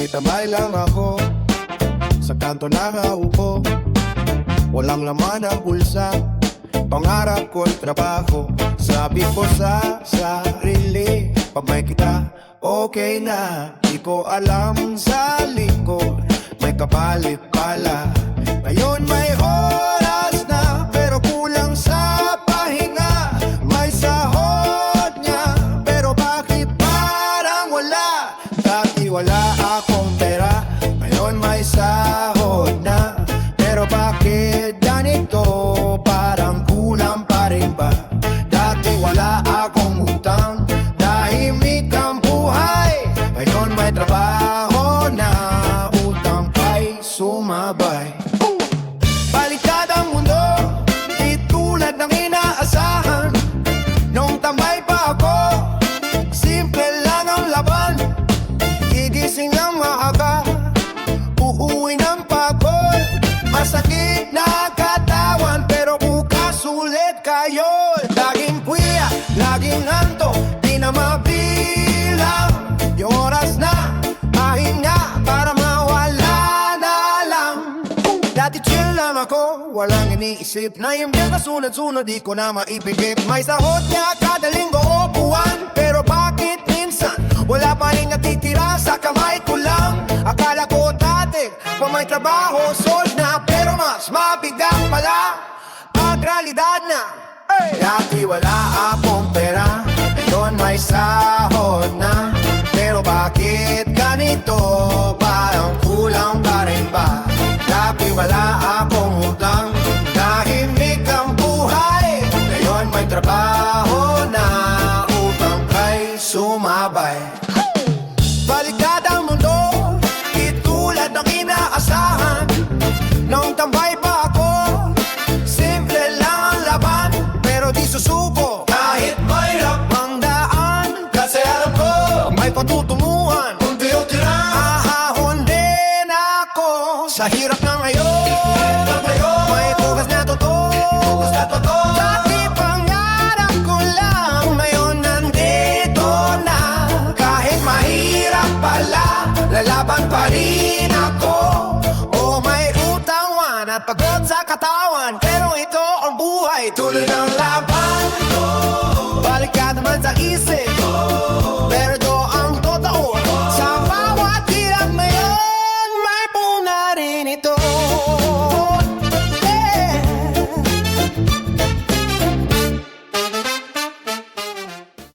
May tamay lang ako sa kanto nakaupo. Walang laman ang bulsa, pangarap ko'y trabaho. Sabi ko sa sarili, pag may kita, okay na. Di ko alam sa likod, may kapalit pala. Ngayon may oras na, pero kulang sa pahinga. May sahod niya, pero bakit parang wala? Dati wala akong pera, ngayon may sahod na. Pero bakit ganito, parang kulang pa rin ba? Dati wala akong utang, tahimik ang buhay. Ngayon may trabaho na, utang pa'y sumabay. Baliktad ang mundo, di tulad ng inaasahan. Nung tambay pa ako, simple lang ang laban. Gigising ng maaga, uuwi ng pagod. Masakit na katawan, pero bukas ulit kayo. Laging puya, laging anto, di na mabilang. Yung oras na, pahinga para mawala na lang. Dati chill lang ako, walang iniisip. Na yung biyaga sunod-sunod, di ko na maipigip. May sahod niya kada linggo o buwan, pero bakit minsan wala pa rin natitira sa kamay ko lang? Akala ko dati, pa may trabaho, sold na, pero mas mabigat pala pag realidad na. Dati wala akong pera, ngayon may sahod na. Pero bakit ganito, parang kulang pa rin ba? Dati wala akong utang, tahimik ang buhay. Ngayon may trabaho na, utang kay sumabay. Baliktad ang mundo, di tulad ng inaasahan. Nung tambay pa ako, simple lang ang laban. Pero di susuko, kahit mahirap ang daan. Kasi alam ko, may patutunguhan, unti-unti lang ahahon din ako. Sa hirap na ngayon, may bukas na totoo. Dati pangarap ko lang, ngayon nandito na. Kahit mahirap pala, lalaban pa rin ako. O may utang man at pagod sa katawan, pero ito ang buhay, tuloy ng laban ko. Balik ka naman sa isip,